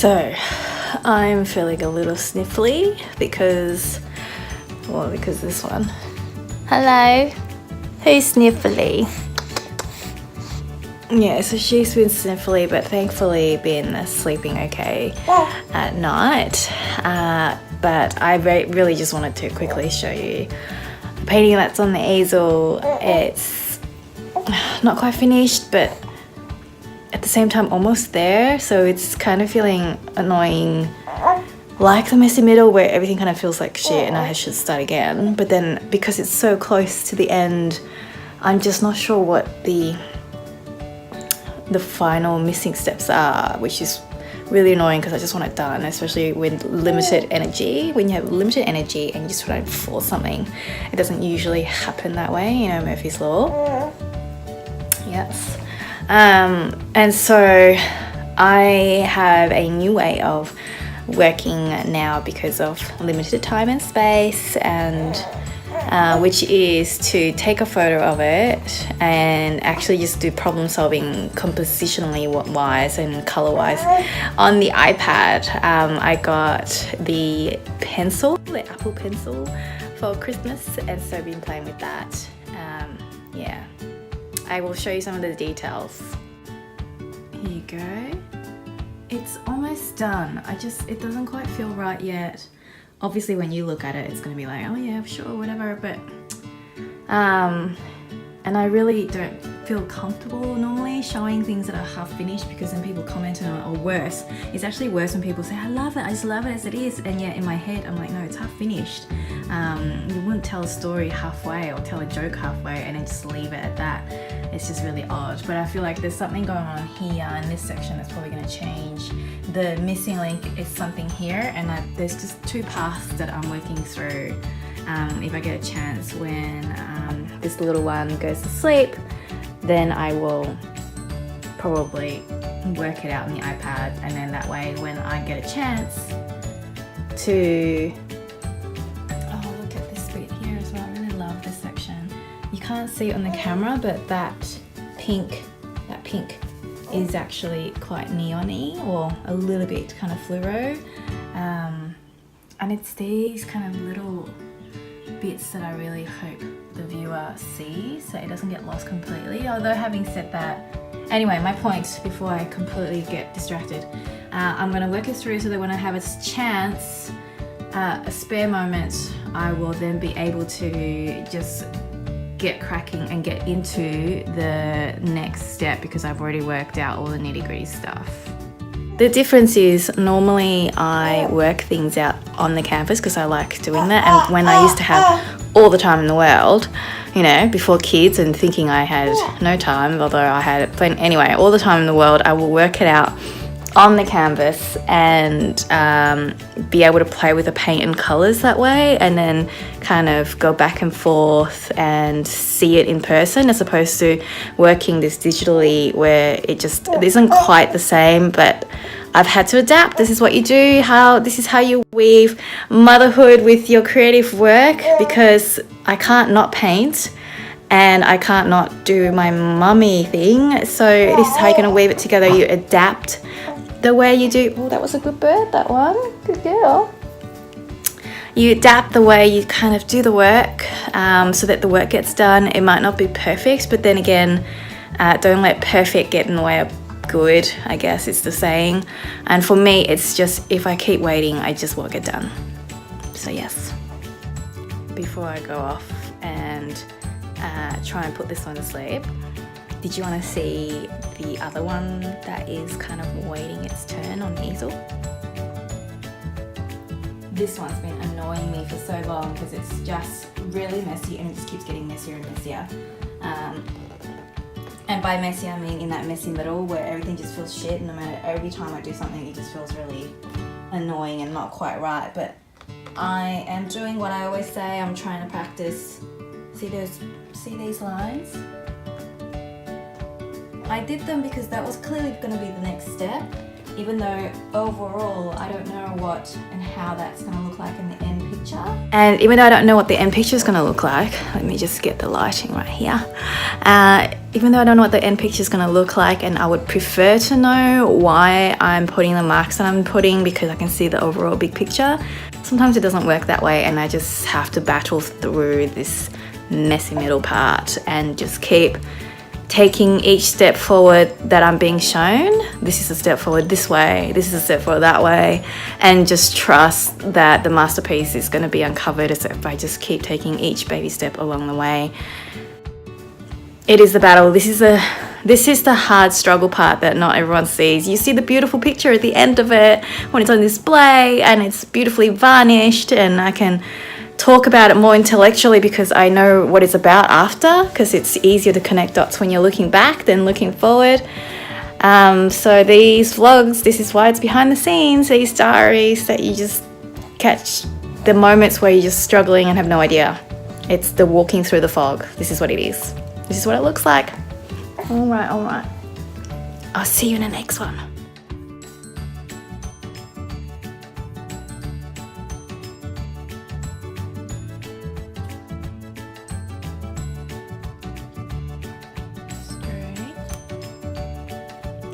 So I'm feeling a little sniffly because this one. Hello, who's sniffly? Yeah, so she's been sniffly, but thankfully been sleeping okay at night. But I really just wanted to quickly show you the painting that's on the easel. It's not quite finished, but at the same time almost there. So it's kind of feeling annoying, like the messy middle where everything kind of feels like shit and I should start again. But then because it's so close to the end, I'm just not sure what the final missing steps are, which is really annoying because I just want it done, especially with limited energy. When you have limited energy and you just try to force something, it doesn't usually happen that way, you know, Murphy's Law. Yes. And so I have a new way of working now because of limited time and space, and which is to take a photo of it and actually just do problem solving compositionally wise and color wise on the iPad. I got the Apple Pencil for Christmas, and so I've been playing with that. Yeah, I will show you some of the details. Here you go. It's almost done. It doesn't quite feel right yet. Obviously when you look at it, it's going to be like, oh yeah, sure, whatever, but and I really don't feel comfortable normally showing things that are half finished, because then people comment on it, or worse, it's actually worse when people say, I love it, I just love it as it is, and yet in my head I'm like, no, it's half finished. You wouldn't tell a story halfway or tell a joke halfway and then just leave it at that. It's just really odd. But I feel like there's something going on here in this section that's probably going to change. The missing link is something here, and there's just two paths that I'm working through. If I get a chance when this little one goes to sleep, then I will probably work it out on the iPad, and then that way when I get a chance to... Oh, look at this bit here as well. I really love this section. You can't see it on the camera, but that pink is actually quite neon-y, or a little bit kind of fluoro. And it's these kind of little bits that I really hope the viewer sees, so it doesn't get lost completely. Although having said that, anyway, my point before I completely get distracted, I'm going to work it through so that when I have a chance, a spare moment, I will then be able to just get cracking and get into the next step, because I've already worked out all the nitty-gritty stuff. The difference is normally I work things out on the canvas because I like doing that, and when I used to have all the time in the world, you know, before kids and thinking I had no time, although I had plenty, anyway, all the time in the world, I will work it out on the canvas and be able to play with the paint and colors that way, and then kind of go back and forth and see it in person, as opposed to working this digitally where it isn't quite the same. But I've had to adapt. This is what you do, this is how you weave motherhood with your creative work, because I can't not paint and I can't not do my mummy thing. So this is how you're going to weave it together. You adapt the way you do. Oh, that was a good bird, that one. Good girl. You adapt the way you kind of do the work, so that the work gets done. It might not be perfect, but then again, don't let perfect get in the way of good, I guess it's the saying. And for me, it's just, if I keep waiting, I just won't get done. So yes. Before I go off and try and put this one to sleep, did you want to see the other one that is kind of waiting its turn on the easel? This one's been annoying me for so long because it's just really messy, and it just keeps getting messier and messier. And by messy, I mean in that messy middle where everything just feels shit. No matter, every time I do something, it just feels really annoying and not quite right. But I am doing what I always say. I'm trying to practice. See these lines? I did them because that was clearly going to be the next step, even though overall I don't know what and how that's going to look like in the end picture. And even though I don't know what the end picture is going to look like, let me just get the lighting right here. even though I don't know what the end picture is going to look like, and I would prefer to know why I'm putting the marks that I'm putting because I can see the overall big picture, sometimes it doesn't work that way, and I just have to battle through this messy middle part and just keep taking each step forward that I'm being shown. This is a step forward this way, this is a step forward that way, and just trust that the masterpiece is going to be uncovered if I just keep taking each baby step along the way. It is the battle. This is the hard struggle part that not everyone sees. You see the beautiful picture at the end of it when it's on display and it's beautifully varnished, and I can talk about it more intellectually because I know what it's about after, because it's easier to connect dots when you're looking back than looking forward. So these vlogs, this is why it's behind the scenes, these diaries that you just catch the moments where you're just struggling and have no idea. It's the walking through the fog. This is what it is. This is what it looks like. All right. I'll see you in the next one.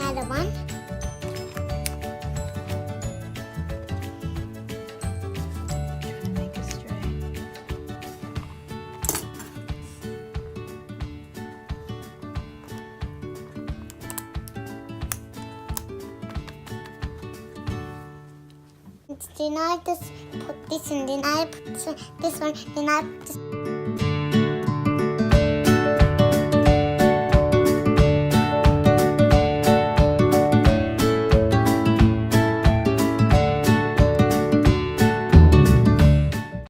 Another one. Make it straight. Then I just put this, and then I put this one, then I put this.